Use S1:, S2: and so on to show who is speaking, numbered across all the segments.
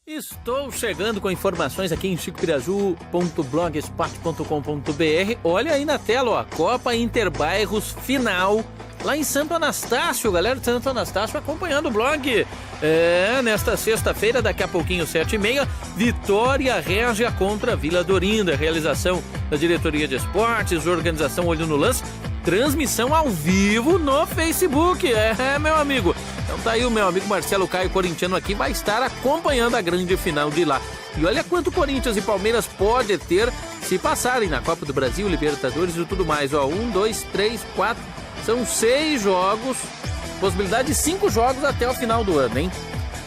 S1: Estou chegando com informações aqui em chicopiraju.blogspot.com.br. Olha aí na tela, ó, Copa Interbairros final lá em Santo Anastácio, galera de Santo Anastácio acompanhando o blog. Nesta sexta-feira, daqui a pouquinho, 7h30, Vitória Régia contra Vila Dorinda. Realização da Diretoria de Esportes, organização Olho no Lance, transmissão ao vivo no Facebook. Meu amigo. Então tá aí o meu amigo Marcelo Caio Corintiano aqui, vai estar acompanhando a grande final de lá. E olha quanto Corinthians e Palmeiras pode ter se passarem na Copa do Brasil, Libertadores e tudo mais. Ó, 1, 2, 3, 4, são 6 jogos, possibilidade de 5 jogos até o final do ano, hein?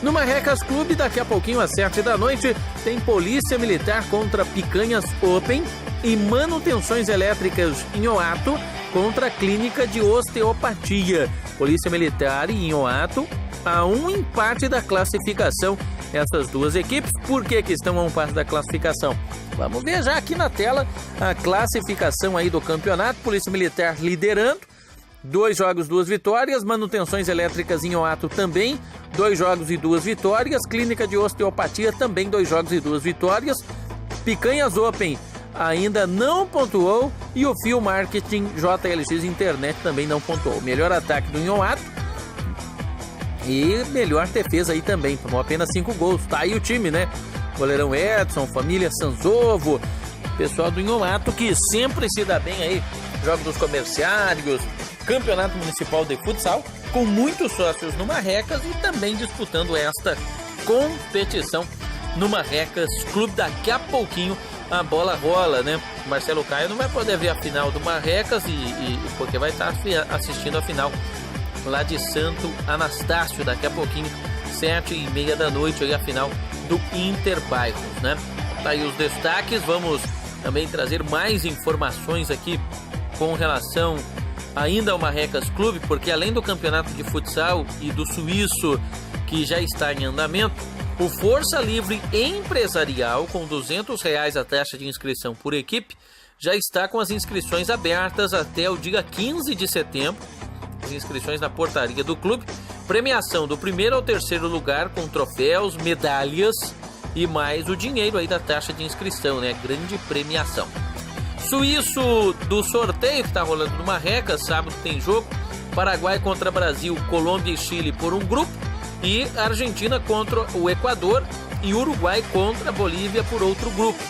S1: No Marrecas Clube, daqui a pouquinho às 7 da noite, tem Polícia Militar contra Picanhas Open e Manutenções Elétricas em Oato contra a Clínica de Osteopatia. Polícia Militar e Inhoato a um empate da classificação. Essas duas equipes, por que estão a um empate da classificação? Vamos ver já aqui na tela a classificação aí do campeonato. Polícia Militar liderando, 2 jogos, 2 vitórias. Manutenções Elétricas em Inhoato também, 2 jogos e 2 vitórias. Clínica de Osteopatia também, 2 jogos e 2 vitórias. Picanhas Open ainda não pontuou e o Fio Marketing JLX Internet também não pontuou. Melhor ataque do Inhoato e melhor defesa aí também, tomou apenas 5 gols. Tá aí o time, né? Goleirão Edson, família Sanzovo, pessoal do Inhoato que sempre se dá bem aí. Jogo dos Comerciários, Campeonato Municipal de Futsal, com muitos sócios no Marrecas e também disputando esta competição no Marrecas Clube. Daqui a pouquinho a bola rola, né? Marcelo Caio não vai poder ver a final do Marrecas porque vai estar assistindo a final lá de Santo Anastácio. Daqui a pouquinho, 7h30 da noite, aí a final do Interbairros, né? Tá aí os destaques. Vamos também trazer mais informações aqui com relação ainda ao Marrecas Clube, porque além do campeonato de futsal e do suíço que já está em andamento, o Força Livre Empresarial, com R$200 a taxa de inscrição por equipe, já está com as inscrições abertas até o dia 15 de setembro. As inscrições na portaria do clube. Premiação do 1º ao 3º lugar com troféus, medalhas e mais o dinheiro aí da taxa de inscrição, né? Grande premiação. Suíço do sorteio que está rolando no Marrecas, sábado tem jogo. Paraguai contra Brasil, Colômbia e Chile por um grupo. E Argentina contra o Equador e Uruguai contra a Bolívia por outro grupo.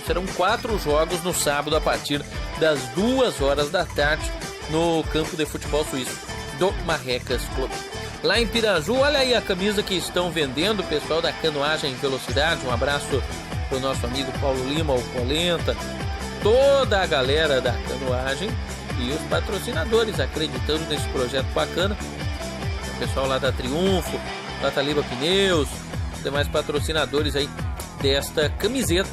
S1: Serão 4 jogos no sábado a partir das 2 horas da tarde no campo de futebol suíço do Marrecas Clube. Lá em Piraju, olha aí a camisa que estão vendendo, o pessoal da Canoagem Velocidade. Um abraço para o nosso amigo Paulo Lima, o Polenta, toda a galera da Canoagem e os patrocinadores acreditando nesse projeto bacana. O pessoal lá da Triunfo, da Taliba Pneus, os demais patrocinadores aí desta camiseta,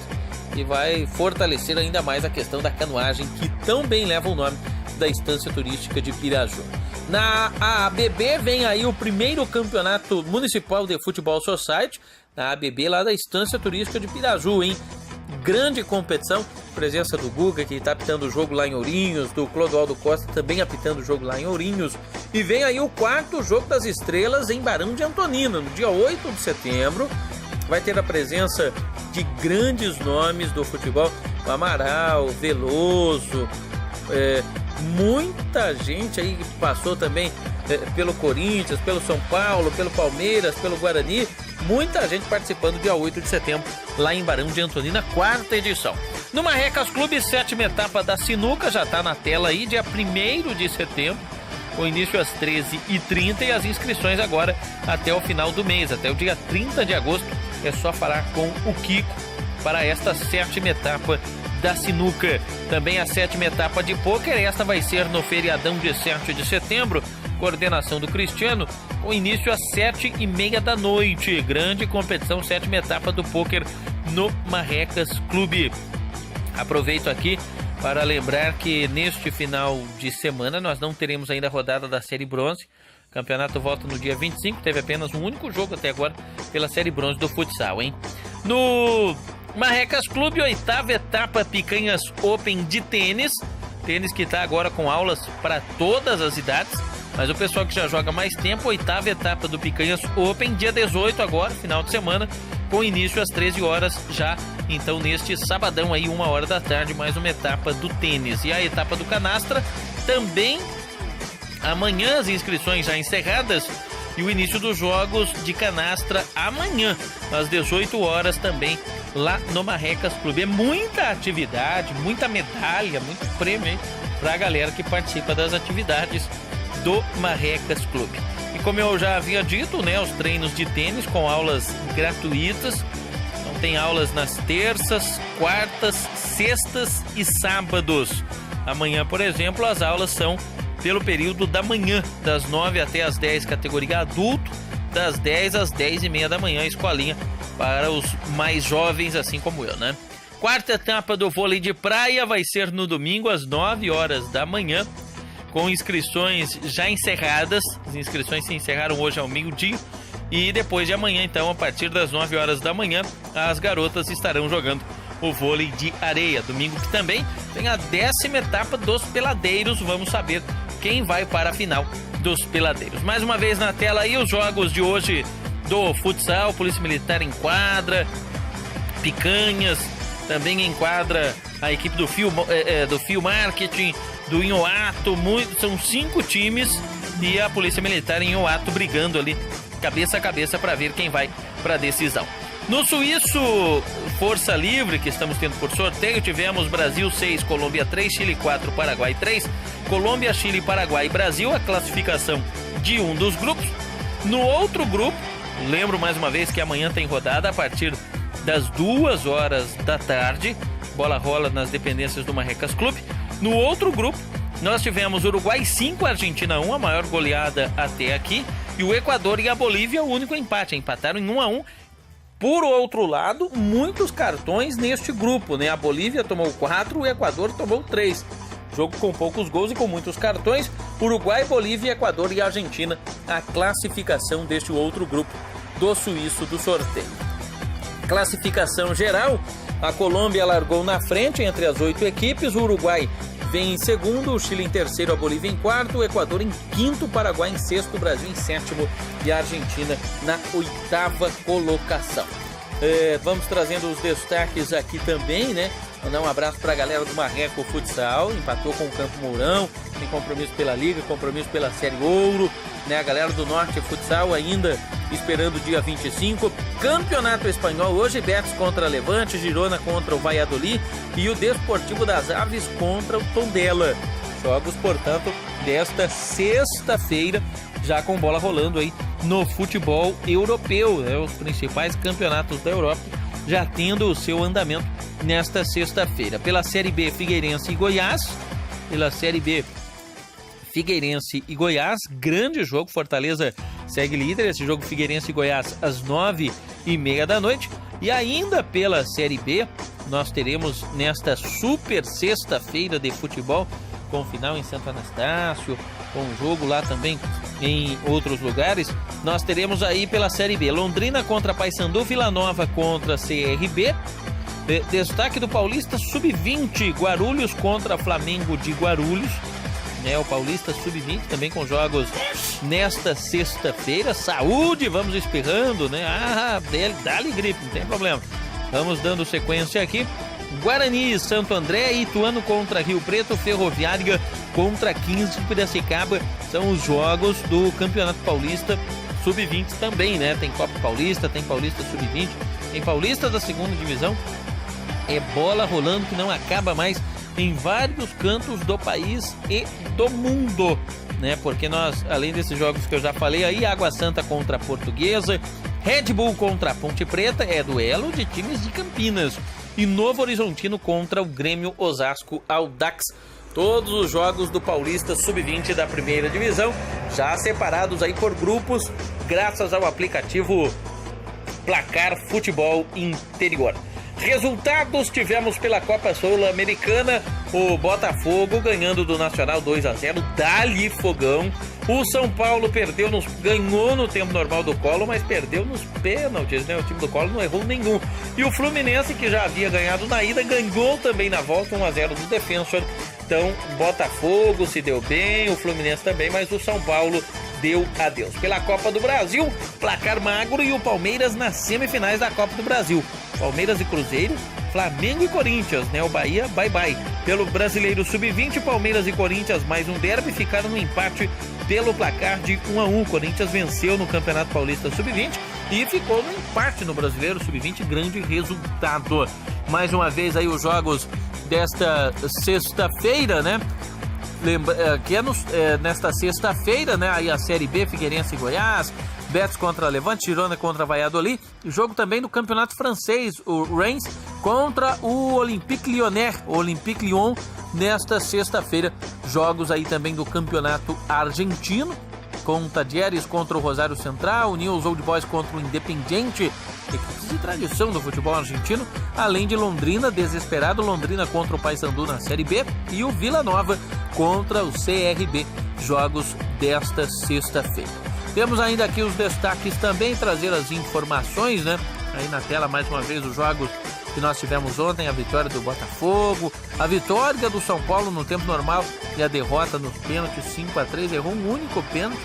S1: que vai fortalecer ainda mais a questão da canoagem, que tão bem leva o nome da Estância Turística de Piraju. Na ABB vem aí o primeiro campeonato municipal de futebol society, na ABB lá da Estância Turística de Piraju, hein? Grande competição, presença do Guga, que está apitando o jogo lá em Ourinhos, do Clodoaldo Costa também apitando o jogo lá em Ourinhos, e vem aí o 4º Jogo das Estrelas em Barão de Antonina, no dia 8 de setembro, vai ter a presença de grandes nomes do futebol, o Amaral, Veloso, muita gente aí que passou também pelo Corinthians, pelo São Paulo, pelo Palmeiras, pelo Guarani, muita gente participando dia 8 de setembro lá em Barão de Antonina, 4ª edição. No Marrecas Clube, 7ª etapa da sinuca, já está na tela aí, dia 1º de setembro, o início às 13h30 e as inscrições agora até o final do mês, até o dia 30 de agosto, é só falar com o Kiko para esta 7ª etapa da sinuca. Também a 7ª etapa de pôquer, esta vai ser no feriadão de 7 de setembro, coordenação do Cristiano, com início às 7h30 da noite. Grande competição, 7ª etapa do pôquer no Marrecas Clube. Aproveito aqui para lembrar que neste final de semana nós não teremos ainda a rodada da Série Bronze. O campeonato volta no dia 25, teve apenas um único jogo até agora pela Série Bronze do futsal, hein? No Marrecas Clube, 8ª etapa Picanhas Open de tênis. Tênis que está agora com aulas para todas as idades. Mas o pessoal que já joga mais tempo, 8ª etapa do Picanhas Open, dia 18 agora, final de semana, com início às 13 horas, já então neste sabadão aí, 1h da tarde, mais uma etapa do tênis. E a etapa do canastra também amanhã, as inscrições já encerradas, e o início dos jogos de canastra amanhã, às 18 horas também, lá no Marrecas Clube. É muita atividade, muita medalha, muito prêmio aí pra galera que participa das atividades do Marrecas Clube. E como eu já havia dito, né, os treinos de tênis com aulas gratuitas. Então tem aulas nas terças, quartas, sextas e sábados. Amanhã, por exemplo, as aulas são pelo período da manhã, das 9 até as 10, categoria adulto, das 10 às 10h30 da manhã, escolinha para os mais jovens, assim como eu, né? Quarta etapa do vôlei de praia vai ser no domingo, às 9h da manhã, com inscrições já encerradas. As inscrições se encerraram hoje ao meio-dia. E depois de amanhã, então, a partir das 9h da manhã, as garotas estarão jogando o vôlei de areia. Domingo que também tem a 10ª etapa dos peladeiros. Vamos saber quem vai para a final dos peladeiros. Mais uma vez na tela aí os jogos de hoje do futsal. Polícia Militar em quadra, Picanhas também em quadra, a equipe do Fio Marketing, do Inhoato. São 5 times e a Polícia Militar em Inhoato brigando ali cabeça a cabeça para ver quem vai para a decisão. No Suíço Força Livre, que estamos tendo por sorteio, tivemos Brasil 6, Colômbia 3, Chile 4, Paraguai 3. Colômbia, Chile, Paraguai e Brasil, a classificação de um dos grupos. No outro grupo, lembro mais uma vez que amanhã tem rodada a partir das 2h da tarde. Bola rola nas dependências do Marrecas Clube. No outro grupo, nós tivemos Uruguai 5, Argentina 1, a maior goleada até aqui. E o Equador e a Bolívia, o único empate. Empataram em 1-1. Por outro lado, muitos cartões neste grupo, né? A Bolívia tomou 4, o Equador tomou 3. Jogo com poucos gols e com muitos cartões. Uruguai, Bolívia, Equador e Argentina, a classificação deste outro grupo do Suíço do sorteio. Classificação geral, a Colômbia largou na frente entre as 8 equipes, o Uruguai vem em segundo, o Chile em terceiro, a Bolívia em quarto, o Equador em quinto, o Paraguai em sexto, o Brasil em sétimo e a Argentina na 8ª colocação. Vamos trazendo os destaques aqui também, né? Mandar um abraço para a galera do Marreco Futsal, empatou com o Campo Mourão, tem compromisso pela Liga, compromisso pela Série Ouro, né? A galera do Norte Futsal ainda esperando o dia 25. Campeonato Espanhol hoje, Betis contra Levante, Girona contra o Valladolid e o Desportivo das Aves contra o Tondela. Jogos, portanto, desta sexta-feira, já com bola rolando aí no futebol europeu, né? Os principais campeonatos da Europa já tendo o seu andamento nesta sexta-feira. Pela Série B, Figueirense e Goiás. Pela Série B, Figueirense e Goiás, grande jogo. Fortaleza segue líder. Esse jogo Figueirense e Goiás às 9h30 da noite. E ainda pela Série B, nós teremos nesta super sexta-feira de futebol, com final em Santo Anastácio, com jogo lá também em outros lugares. Nós teremos aí pela Série B, Londrina contra Paysandu, Vila Nova contra CRB. Destaque do Paulista Sub-20, Guarulhos contra Flamengo de Guarulhos, né? O Paulista Sub-20 também com jogos nesta sexta-feira. Saúde, vamos espirrando, né? Dá-lhe gripe, não tem problema. Vamos dando sequência aqui. Guarani, Santo André, Ituano contra Rio Preto, Ferroviária contra 15 de Piracicaba. São os jogos do Campeonato Paulista Sub-20 também, né? Tem Copa Paulista, tem Paulista Sub-20, tem Paulista da segunda divisão. É bola rolando que não acaba mais em vários cantos do país e do mundo, né? Porque nós, além desses jogos que eu já falei aí, Água Santa contra a Portuguesa, Red Bull contra a Ponte Preta, é duelo de times de Campinas, e Novo Horizontino contra o Grêmio Osasco Audax. Todos os jogos do Paulista Sub-20 da primeira divisão, já separados aí por grupos, graças ao aplicativo Placar Futebol Interior. Resultados tivemos pela Copa Sul-Americana, o Botafogo ganhando do Nacional 2-0, dali fogão. O São Paulo ganhou no tempo normal do Colo, mas perdeu nos pênaltis, né? O time do Colo não errou nenhum. E o Fluminense, que já havia ganhado na ida, ganhou também na volta, 1-0 do Defensor. Então, Botafogo se deu bem, o Fluminense também, mas o São Paulo deu adeus. Pela Copa do Brasil, placar magro e o Palmeiras nas semifinais da Copa do Brasil. Palmeiras e Cruzeiro, Flamengo e Corinthians, né? O Bahia, bye bye. Pelo Brasileiro Sub-20, Palmeiras e Corinthians, mais um derby, ficaram no empate pelo placar de 1-1. Corinthians venceu no Campeonato Paulista Sub-20 e ficou no empate no Brasileiro Sub-20, grande resultado. Mais uma vez aí os jogos desta sexta-feira, né? Que é nesta sexta-feira, né? Aí a Série B, Figueirense e Goiás, Betis contra Levante, Girona contra Valladolid. Jogo também do Campeonato Francês, o Reims contra o Olympique Lyonnais, o Olympique Lyon, nesta sexta-feira. Jogos aí também do Campeonato Argentino, com Talleres contra o Rosário Central, o Newell's Old Boys contra o Independiente, equipes de tradição do futebol argentino, além de Londrina, desesperado, Londrina contra o Paysandu na Série B e o Vila Nova contra o CRB, jogos desta sexta-feira. Temos ainda aqui os destaques também, trazer as informações, né? Aí na tela mais uma vez os jogos que nós tivemos ontem, a vitória do Botafogo, a vitória do São Paulo no tempo normal e a derrota nos pênaltis 5-3, errou um único pênalti,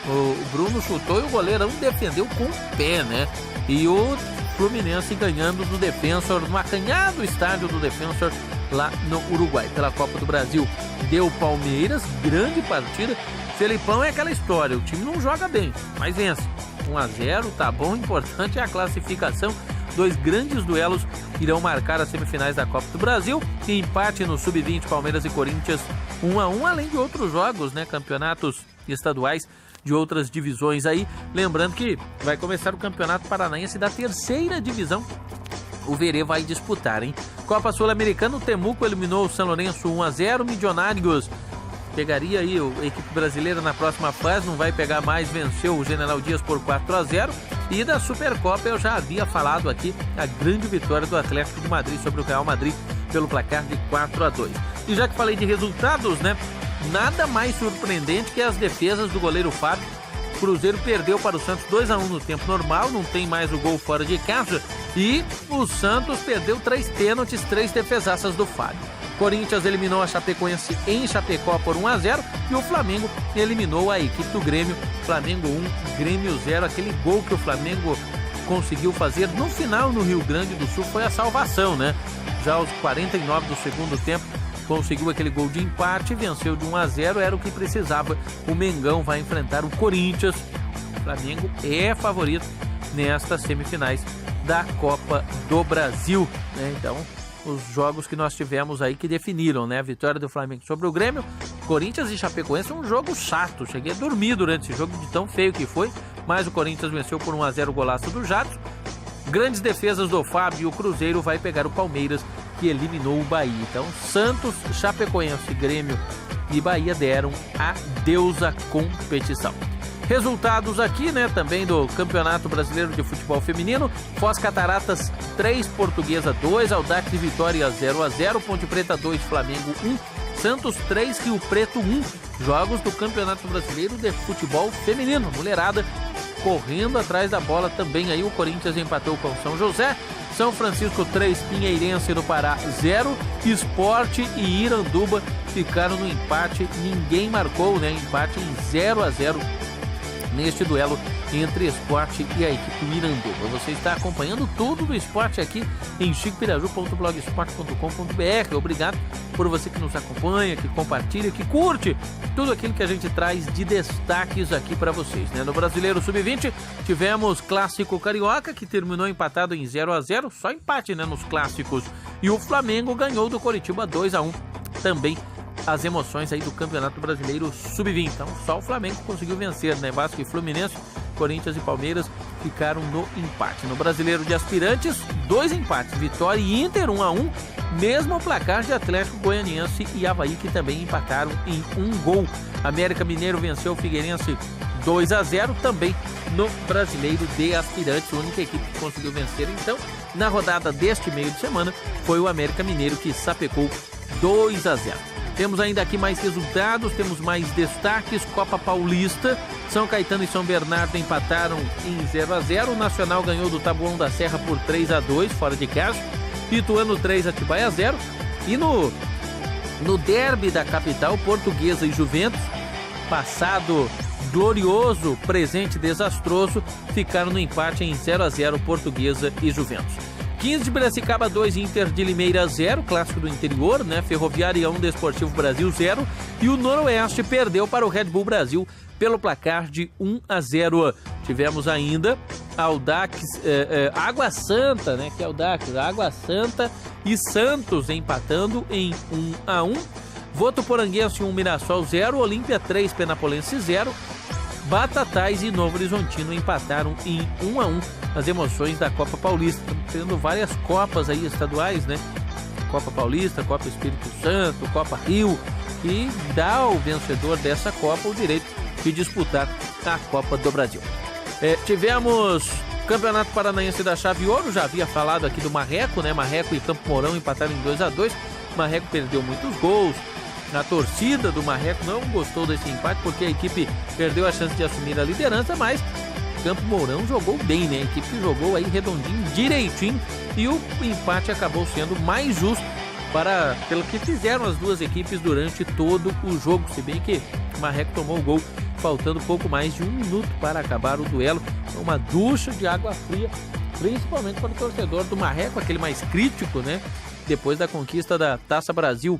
S1: o Bruno chutou e o goleirão defendeu com o pé, né? E o Fluminense ganhando do Defensor, no acanhado estádio do Defensor lá no Uruguai, pela Copa do Brasil. Deu Palmeiras, grande partida. Felipão é aquela história, o time não joga bem, mas vence. 1-0, tá bom, importante é a classificação. Dois grandes duelos irão marcar as semifinais da Copa do Brasil. E empate no Sub-20, Palmeiras e Corinthians 1-1, além de outros jogos, né? Campeonatos estaduais de outras divisões aí. Lembrando que vai começar o Campeonato Paranaense da terceira divisão. O Verê vai disputar, hein? Copa Sul-Americana, o Temuco eliminou o São Lourenço 1-0. Milionários pegaria aí a equipe brasileira na próxima fase, não vai pegar mais, venceu o General Dias por 4-0. E da Supercopa eu já havia falado aqui, a grande vitória do Atlético de Madrid sobre o Real Madrid pelo placar de 4-2. E já que falei de resultados, né? Nada mais surpreendente que as defesas do goleiro Fábio. O Cruzeiro perdeu para o Santos 2-1 no tempo normal, não tem mais o gol fora de casa. E o Santos perdeu 3 pênaltis, 3 defesaças do Fábio. Corinthians eliminou a Chapecoense em Chapecó por 1-0 e o Flamengo eliminou a equipe do Grêmio. Flamengo 1, Grêmio 0. Aquele gol que o Flamengo conseguiu fazer no final no Rio Grande do Sul foi a salvação, né? Já aos 49 do segundo tempo conseguiu aquele gol de empate, venceu de 1-0, era o que precisava. O Mengão vai enfrentar o Corinthians. O Flamengo é favorito nestas semifinais da Copa do Brasil, né? Então, os jogos que nós tivemos aí que definiram, né? A vitória do Flamengo sobre o Grêmio, Corinthians e Chapecoense, um jogo chato. Cheguei a dormir durante esse jogo de tão feio que foi, mas o Corinthians venceu por 1-0 o golaço do Jadson. Grandes defesas do Fábio e o Cruzeiro vai pegar o Palmeiras, que eliminou o Bahia. Então, Santos, Chapecoense, Grêmio e Bahia deram adeus à competição. Resultados aqui, né, também do Campeonato Brasileiro de Futebol Feminino. Foz Cataratas 3, Portuguesa 2, Audax e Vitória 0-0, Ponte Preta 2, Flamengo 1, Santos 3, Rio Preto 1. Jogos do Campeonato Brasileiro de Futebol Feminino. Mulherada correndo atrás da bola também aí. O Corinthians empatou com São José. São Francisco 3, Pinheirense do Pará 0, Sport e Iranduba ficaram no empate. Ninguém marcou, né? Empate em 0-0. Neste duelo entre Esporte e a equipe Miranduba. Você está acompanhando tudo do esporte aqui em chicopiraju.blogsport.com.br. Obrigado por você que nos acompanha, que compartilha, que curte tudo aquilo que a gente traz de destaques aqui para vocês, né? No Brasileiro Sub-20 tivemos Clássico Carioca, que terminou empatado em 0-0, só empate, né, nos clássicos. E o Flamengo ganhou do Coritiba 2-1, também as emoções aí do Campeonato Brasileiro Sub-20. Então, só o Flamengo conseguiu vencer, né? Vasco e Fluminense, Corinthians e Palmeiras ficaram no empate. No Brasileiro de Aspirantes, 2 empates, Vitória e Inter 1-1, mesmo placar de Atlético Goianiense e Avaí, que também empataram em 1 gol. América Mineiro venceu o Figueirense 2-0, também no Brasileiro de Aspirantes. A única equipe que conseguiu vencer, então, na rodada deste meio de semana, foi o América Mineiro, que sapecou 2-0. Temos ainda aqui mais resultados, temos mais destaques. Copa Paulista, São Caetano e São Bernardo empataram em 0-0. O Nacional ganhou do Taboão da Serra por 3-2, fora de casa. Ituano 3, Atibaia 0. E no derby da capital, Portuguesa e Juventus, passado glorioso presente desastroso, ficaram no empate em 0-0 Portuguesa e Juventus. 15 de Piracicaba 2, Inter de Limeira 0, clássico do interior, né? Ferroviária 1, Desportivo Brasil 0, e o Noroeste perdeu para o Red Bull Brasil pelo placar de 1-0. Tivemos ainda Audax, Água Santa, né? Que é Audax, Água Santa e Santos empatando em 1-1. Votuporanguense 1, Mirassol 0, Olímpia 3, Penapolense 0. Batatais e Novo Horizontino empataram em 1-1 as emoções da Copa Paulista. Estamos tendo várias copas aí estaduais, né? Copa Paulista, Copa Espírito Santo, Copa Rio, que dá ao vencedor dessa Copa o direito de disputar a Copa do Brasil. Tivemos Campeonato Paranaense da Chave Ouro, já havia falado aqui do Marreco, né? Marreco e Campo Mourão empataram em 2-2. Marreco perdeu muitos gols. A torcida do Marreco não gostou desse empate porque a equipe perdeu a chance de assumir a liderança, mas Campo Mourão jogou bem, né? A equipe jogou aí redondinho, direitinho, e o empate acabou sendo mais justo pelo que fizeram as duas equipes durante todo o jogo, se bem que o Marreco tomou o gol faltando pouco mais de 1 minuto para acabar o duelo. Uma ducha de água fria, principalmente para o torcedor do Marreco, aquele mais crítico, né? Depois da conquista da Taça Brasil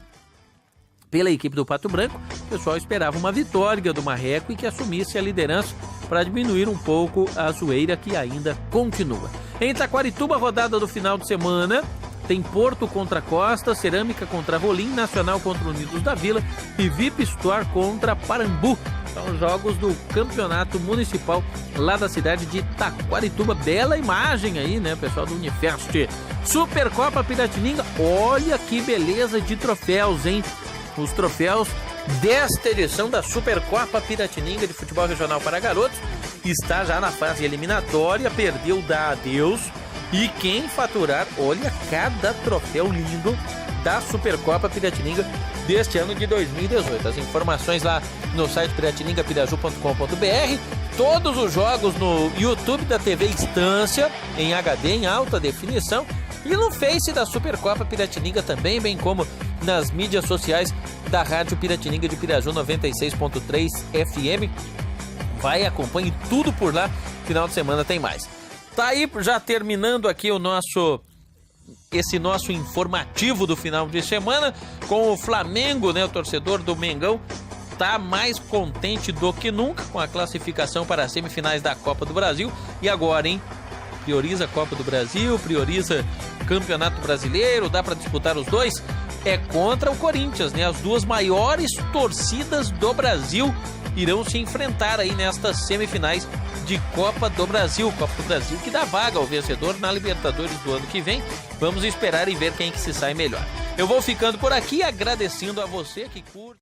S1: pela equipe do Pato Branco, o pessoal esperava uma vitória do Marreco e que assumisse a liderança para diminuir um pouco a zoeira que ainda continua. Em Taquarituba, rodada do final de semana, tem Porto contra Costa, Cerâmica contra Rolim, Nacional contra Unidos da Vila e VIP Store contra Parambu. São jogos do campeonato municipal lá da cidade de Taquarituba. Bela imagem aí, né, pessoal do Unifest. Supercopa Piratininga, olha que beleza de troféus, hein? Os troféus desta edição da Supercopa Piratininga de Futebol Regional para Garotos está já na fase eliminatória, perdeu da Adeus, e quem faturar, olha cada troféu lindo da Supercopa Piratininga deste ano de 2018. As informações lá no site piratiningapiraju.com.br, todos os jogos no YouTube da TV Estância em HD, em alta definição, e no Face da Supercopa Piratininga também, bem como nas mídias sociais da Rádio Piratininga de Piraju 96.3 FM. Vai, acompanhe tudo por lá, final de semana tem mais. Tá aí já terminando aqui esse nosso informativo do final de semana com o Flamengo, né? O torcedor do Mengão tá mais contente do que nunca com a classificação para as semifinais da Copa do Brasil. E agora, hein? Prioriza a Copa do Brasil, prioriza Campeonato Brasileiro, dá para disputar os dois. É contra o Corinthians, né? As duas maiores torcidas do Brasil irão se enfrentar aí nestas semifinais de Copa do Brasil. Copa do Brasil que dá vaga ao vencedor na Libertadores do ano que vem. Vamos esperar e ver quem que se sai melhor. Eu vou ficando por aqui agradecendo a você que curte.